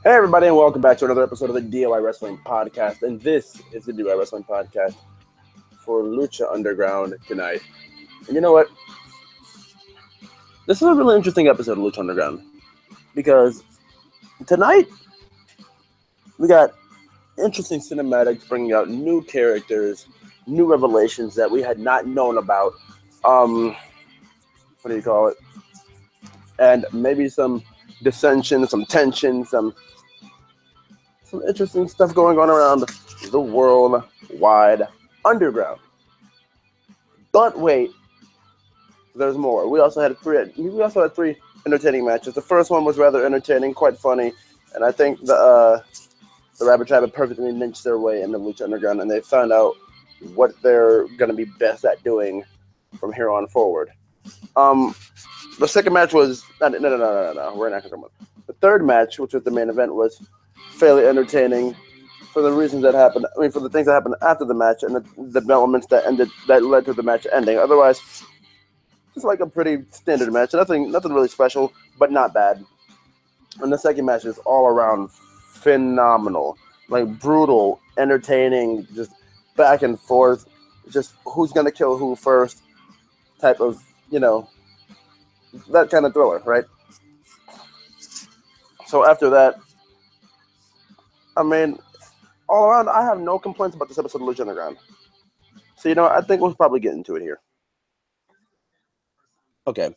Hey, everybody, and welcome back to another episode of the DIY Wrestling Podcast. And this is the DIY Wrestling Podcast for Lucha Underground tonight. And you know what? This is a really interesting episode of Lucha Underground because tonight we got interesting cinematics bringing out new characters, new revelations that we had not known about. What do you call it? And maybe some dissension, some tension, some interesting stuff going on around the worldwide underground. But wait, there's more. We also had three entertaining matches. The first one was rather entertaining, quite funny, and I think the Rabbit Tribe had perfectly ninched their way into Lucha Underground, and they found out what they're going to be best at doing from here on forward. The second match was no. We're not going to talk about it. The third match, which was the main event, was fairly entertaining for the reasons that happened. I mean, for the things that happened after the match and the developments that led to the match ending. Otherwise, it's like a pretty standard match. Nothing really special, but not bad. And the second match is all around phenomenal, like brutal, entertaining, just back and forth, just who's gonna kill who first, type of that kind of thriller, right? So after that, I mean, all around, I have no complaints about this episode of Lucha Underground. So, I think we'll probably get into it here. Okay.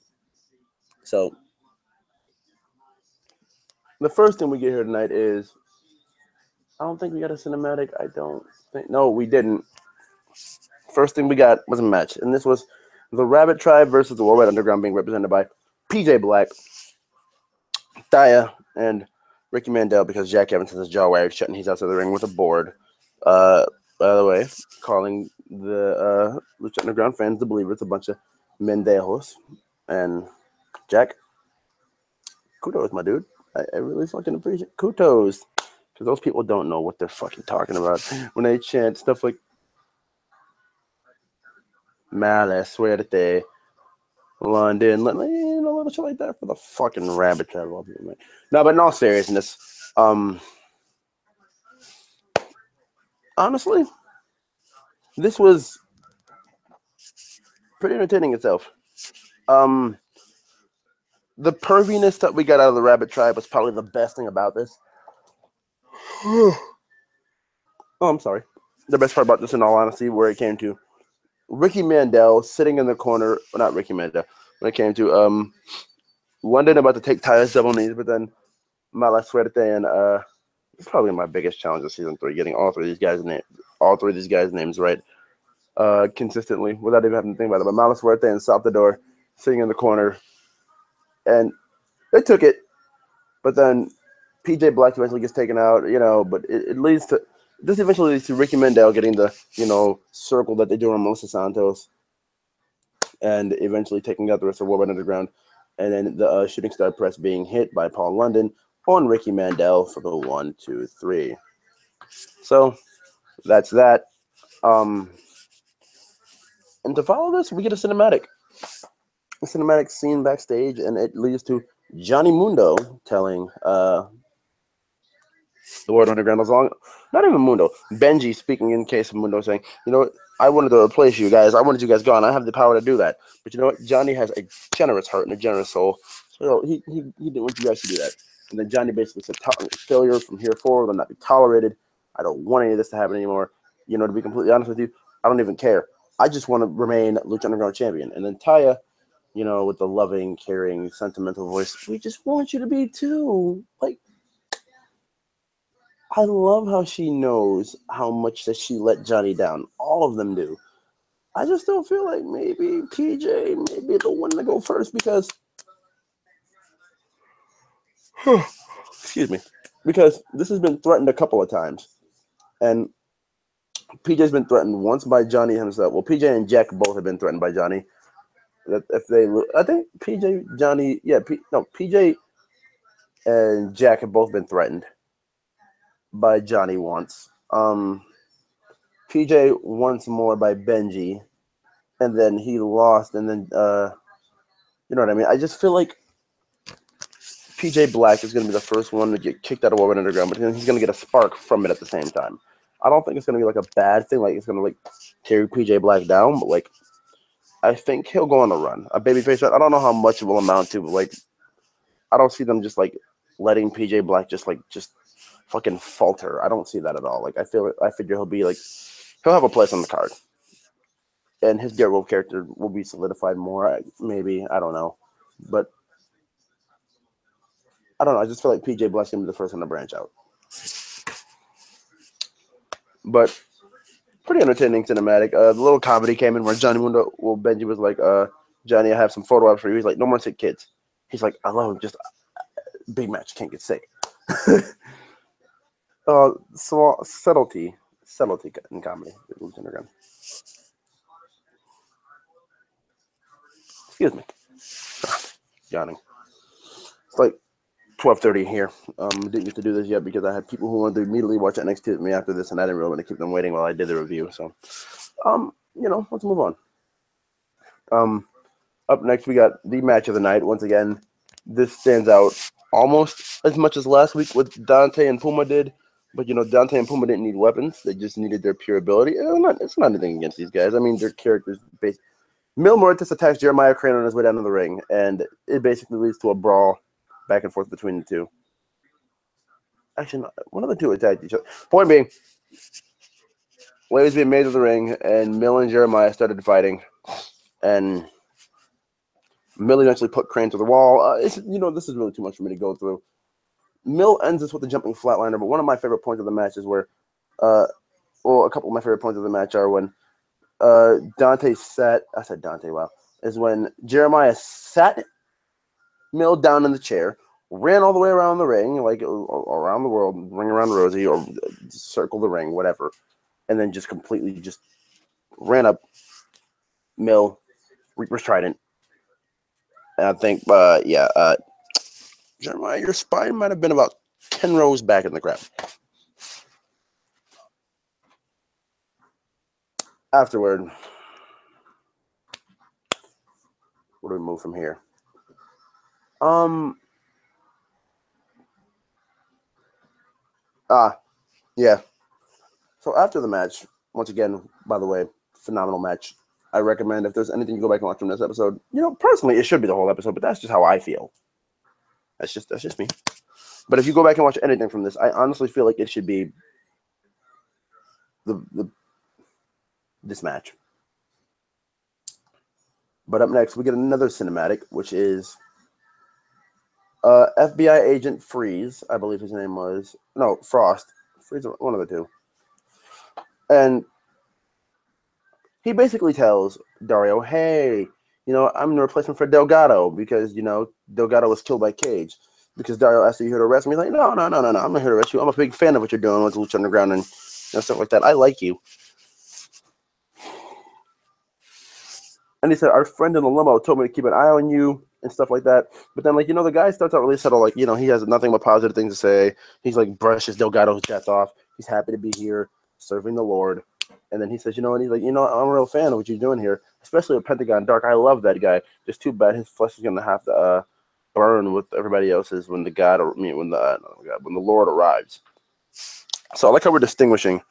So, the first thing we get here tonight is, I don't think we got a cinematic. No, we didn't. First thing we got was a match, and this was the Rabbit Tribe versus the Worldwide Underground, being represented by PJ Black, Thaya, and Ricky Mandel, because Jack Evans has his jaw wired shut and he's outside the ring with a board. By the way, calling the Lucha Underground fans to believe it's a bunch of mendejos. And Jack, kudos, my dude. I really fucking appreciate kudos, because those people don't know what they're fucking talking about when they chant stuff like "Mala suerte," London, a little shit like that for the fucking Rabbit Tribe. No, but in all seriousness, honestly, this was pretty entertaining itself. The perviness that we got out of the Rabbit Tribe was probably the best thing about this. Oh, I'm sorry. The best part about this, in all honesty, where it came to Ricky Mandel sitting in the corner. Well, not Ricky Mandel. When it came to London about to take Taya's double knees, but then Mala Suerte, and it's probably my biggest challenge of season 3, getting all three of these guys' names right consistently without even having to think about it. But Mala Suerte and Salvador sitting in the corner, and they took it, but then PJ Black eventually gets taken out, but it leads to. This eventually leads to Ricky Mandel getting the, circle that they do on Moses Santos, and eventually taking out the rest of Worldwide Underground, and then the shooting star press being hit by Paul London on Ricky Mandel for the 1, 2, 3. So that's that. And to follow this, we get a cinematic scene backstage, and it leads to Johnny Mundo telling the World Underground was long. Not even Mundo. Benji speaking in case of Mundo, saying, I wanted to replace you guys. I wanted you guys gone. I have the power to do that. But you know what? Johnny has a generous heart and a generous soul. So he didn't want you guys to do that. And then Johnny basically said, failure from here forward will not be tolerated. I don't want any of this to happen anymore. To be completely honest with you, I don't even care. I just want to remain Lucha Underground champion. And then Taya, with the loving, caring, sentimental voice, we just want you to be too. Like, I love how she knows how much that she let Johnny down. All of them do. I just don't feel like maybe PJ may be the one to go first, because excuse me, because this has been threatened a couple of times, and PJ's been threatened once by Johnny himself. Well, PJ and Jack both have been threatened by Johnny. That if they, I think PJ and Jack have both been threatened by Johnny once. PJ once more by Benji, and then he lost, and then you know what I mean? I just feel like PJ Black is going to be the first one to get kicked out of Woven Underground, but he's going to get a spark from it at the same time. I don't think it's going to be like a bad thing, like it's going to like tear PJ Black down, but like I think he'll go on a run, a babyface run. I don't know how much it will amount to, but like I don't see them just like letting PJ Black just fucking falter. I don't see that at all. Like I figure he'll have a place on the card, and his Daredevil character will be solidified more. Maybe I don't know, but I don't know. I just feel like PJ Black's gonna be the first one to branch out. But pretty entertaining cinematic. The little comedy came in where Benji was like, Johnny, I have some photo ops for you. He's like, no more sick kids. He's like, I love him. Just big match, can't get sick. So subtlety in comedy. Excuse me. Yawning. It's like 12:30 here. Didn't get to do this yet because I had people who wanted to immediately watch NXT with me after this, and I didn't really want to keep them waiting while I did the review. So, let's move on. Up next, we got the match of the night. Once again, this stands out almost as much as last week with Dante and Puma did. But, Dante and Puma didn't need weapons. They just needed their pure ability. It's not anything against these guys. I mean, their characters based. Mil Muertes attacks Jeremiah Crane on his way down to the ring, and it basically leads to a brawl back and forth between the two. Actually, no, one of the two attacked each other. Point being, waves being made to the ring, and Mil and Jeremiah started fighting, and Mil eventually put Crane to the wall. This is really too much for me to go through. Mil ends this with a jumping flatliner, but one of my favorite points of the match is where, a couple of my favorite points of the match are when is when Jeremiah sat Mil down in the chair, ran all the way around the ring, like around the world, ring around Rosie, or circle the ring, whatever, and then just completely just ran up Mil, Reaper's Trident. And I think, Jeremiah, your spine might have been about 10 rows back in the crowd. Afterward, where do we move from here? Yeah. So after the match, once again, by the way, phenomenal match. I recommend if there's anything you go back and watch from this episode, personally, it should be the whole episode, but that's just how I feel. That's just me. But if you go back and watch anything from this, I honestly feel like it should be this match. But up next, we get another cinematic, which is FBI agent Freeze, I believe his name was. No, Frost. Freeze, one of the two. And he basically tells Dario, hey, I'm the replacement for Delgado because, Delgado was killed by Cage. Because Dario asked, are you here to arrest me? He's like, no, I'm not here to arrest you. I'm a big fan of what you're doing with Lucha Underground and stuff like that. I like you. And he said, our friend in the limo told me to keep an eye on you and stuff like that. But then, the guy starts out really subtle. He has nothing but positive things to say. He's brushes Delgado's death off. He's happy to be here serving the Lord. And then he says, and he's like, I'm a real fan of what you're doing here, especially with Pentagon Dark. I love that guy. Just too bad his flesh is going to have to burn with everybody else's when the Lord arrives. So I like how we're distinguishing.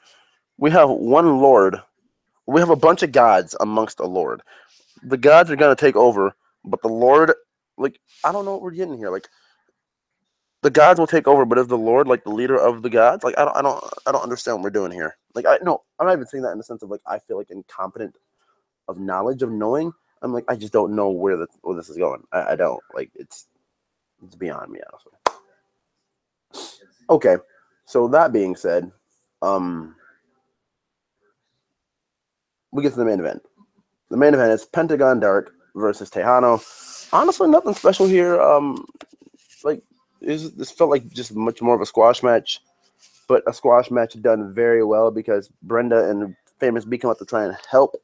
We have one Lord. We have a bunch of gods amongst a Lord. The gods are going to take over, but the Lord, I don't know what we're getting here. The gods will take over, but is the Lord the leader of the gods? I don't understand what we're doing here. I'm not even saying that in the sense of I feel incompetent of knowledge of knowing. I'm I just don't know where this is going. I don't it's beyond me, honestly. Okay, so that being said, we get to the main event. The main event is Pentagon Dark versus Tejano. Honestly, nothing special here. This felt like just much more of a squash match, but a squash match done very well because Brenda and Famous B come out to try and help.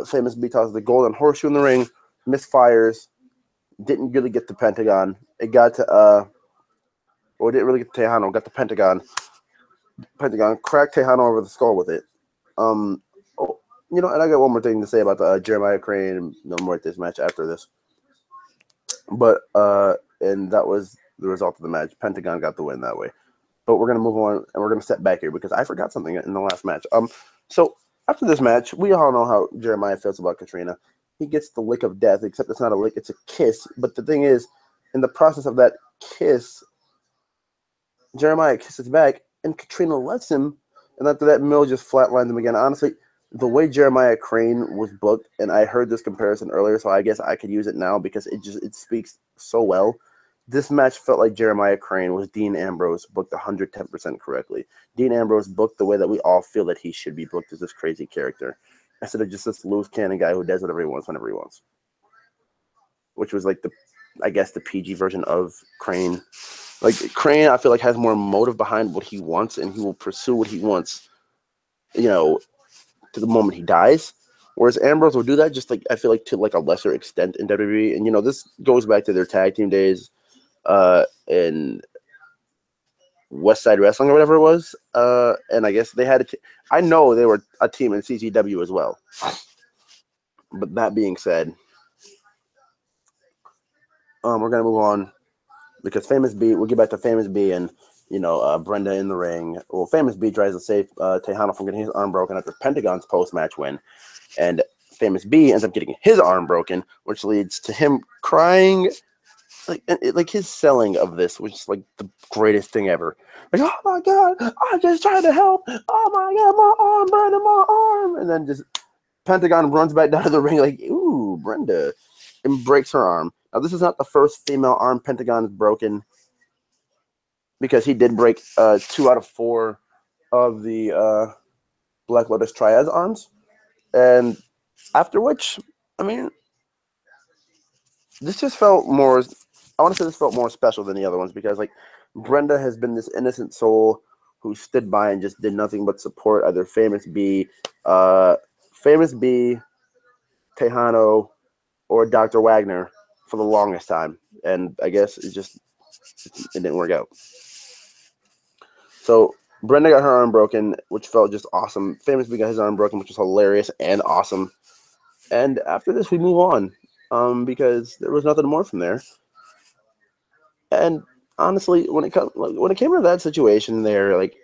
Famous B tosses the golden horseshoe in the ring, misfires, didn't really get to Pentagon. It got to, didn't really get to Tejano, got to Pentagon. Pentagon cracked Tejano over the skull with it. And I got one more thing to say about the Jeremiah Crane and Mil Muertes match after this. But, and that was the result of the match. Pentagon got the win that way. But we're gonna move on and we're gonna step back here because I forgot something in the last match. So after this match, we all know how Jeremiah feels about Katrina. He gets the lick of death, except it's not a lick, it's a kiss. But the thing is, in the process of that kiss, Jeremiah kisses back, and Katrina lets him. And after that, Mill just flatlines him again. Honestly, the way Jeremiah Crane was booked, and I heard this comparison earlier, so I guess I could use it now because it speaks so well. This match felt like Jeremiah Crane was Dean Ambrose booked 110% correctly. Dean Ambrose booked the way that we all feel that he should be booked as this crazy character, instead of just this loose cannon guy who does whatever he wants whenever he wants. Which was like the PG version of Crane. Like Crane, I feel like has more motive behind what he wants, and he will pursue what he wants, to the moment he dies. Whereas Ambrose will do that just like I feel like to like a lesser extent in WWE. And this goes back to their tag team days in West Side Wrestling or whatever it was. And I guess they had I know they were a team in CZW as well. But that being said, we're gonna move on because Famous B. We'll get back to Famous B and Brenda in the ring. Well, Famous B tries to save Tejano from getting his arm broken after Pentagon's post-match win, and Famous B ends up getting his arm broken, which leads to him crying. Like his selling of this was just like the greatest thing ever. Like, oh my god, I just tried to help. Oh my god, my arm, Brenda, my arm. And then just Pentagon runs back down to the ring like, ooh, Brenda, and breaks her arm. Now, this is not the first female arm Pentagon has broken, because he did break 2 out of 4 of the Black Lotus Triad's arms. And after which, I mean, this just felt more, I want to say this felt more special than the other ones, because like Brenda has been this innocent soul who stood by and just did nothing but support either Famous B, Tejano, or Dr. Wagner for the longest time. And I guess it didn't work out. So Brenda got her arm broken, which felt just awesome. Famous B got his arm broken, which was hilarious and awesome. And after this, we move on, because there was nothing more from there. And honestly, when it came to that situation there, like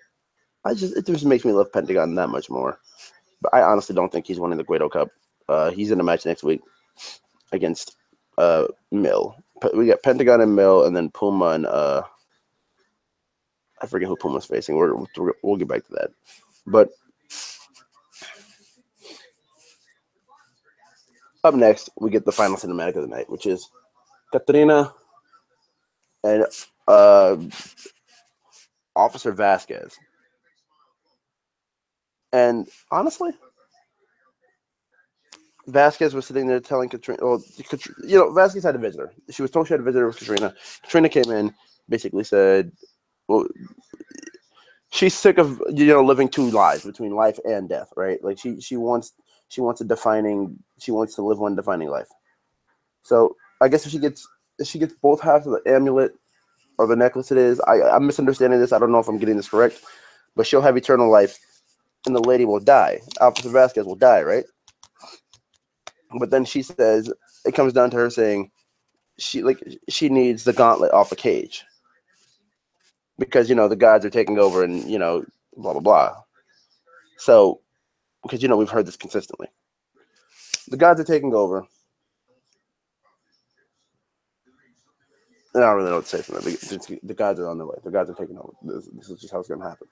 it just makes me love Pentagon that much more. But I honestly don't think he's winning the Guido Cup. He's in a match next week against Mill. We got Pentagon and Mill, and then Puma and I forget who Puma's facing. We'll get back to that. But up next, we get the final cinematic of the night, which is Katrina and Officer Vasquez. And honestly, Vasquez was sitting there telling Katrina, Vasquez had a visitor. She was told she had a visitor with Katrina. Katrina came in, basically said, well, she's sick of living 2 lives between life and death, right? Like she wants to live one defining life. So I guess if she gets both halves of the amulet or the necklace, I'm misunderstanding this. I don't know if I'm getting this correct, but she'll have eternal life, and the lady will die. Officer Vasquez will die, right? But then she says it comes down to her saying she needs the gauntlet off a cage because the gods are taking over and blah blah blah. So because we've heard this consistently, the gods are taking over. And I don't really know what to say from that. The gods are on their way. The gods are taking over. This is just how it's going to happen.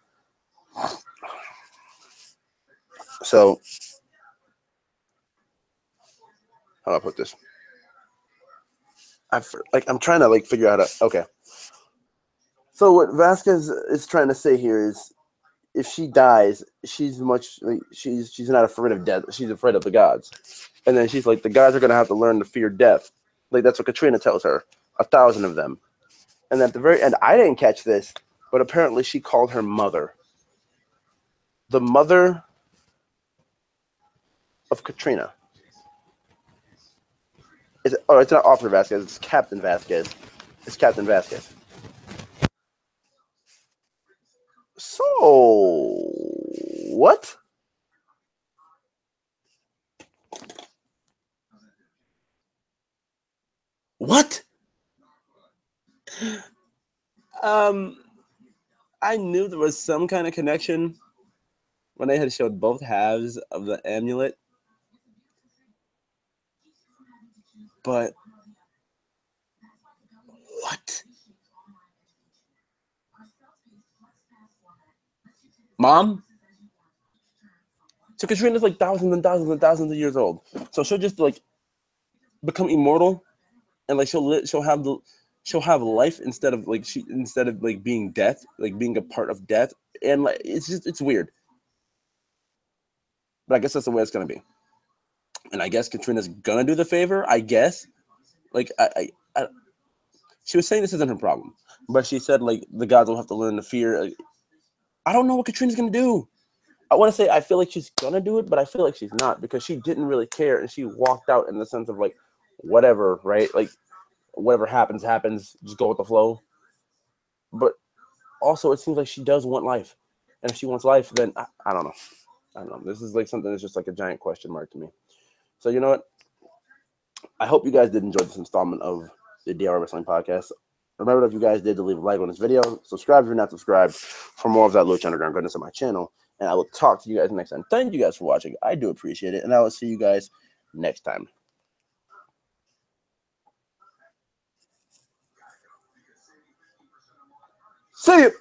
So, how do I put this? I'm trying to figure out okay. So what Vasquez is trying to say here is, if she dies, she's not afraid of death. She's afraid of the gods. And then she's like, the gods are going to have to learn to fear death. Like, that's what Katrina tells her. 1,000 of them. And at the very end, I didn't catch this, but apparently she called her mother. The mother of Katrina. It's not Officer Vasquez. It's Captain Vasquez. It's Captain Vasquez. So, what? What? I knew there was some kind of connection when they had showed both halves of the amulet, but what? Mom? So Katrina's like thousands and thousands and thousands of years old. So she'll just like become immortal, and like she'll have life instead of like being death, like being a part of death, and like it's weird. But I guess that's the way it's gonna be. And I guess Katrina's gonna do the favor. I guess. Like she was saying this isn't her problem, but she said like the gods will have to learn to fear. Like, I don't know what Katrina's gonna do. I want to say I feel like she's gonna do it, but I feel like she's not because she didn't really care and she walked out in the sense of like whatever, right? Like whatever happens, happens. Just go with the flow. But also, it seems like she does want life, and if she wants life, then I don't know. I don't know. This is like something that's just like a giant question mark to me. So you know what? I hope you guys did enjoy this installment of the DIY Wrestling Podcast. Remember, if you guys did, to leave a like on this video, subscribe if you're not subscribed for more of that Lucha Underground goodness on my channel, and I will talk to you guys next time. Thank you guys for watching. I do appreciate it, and I will see you guys next time. See you.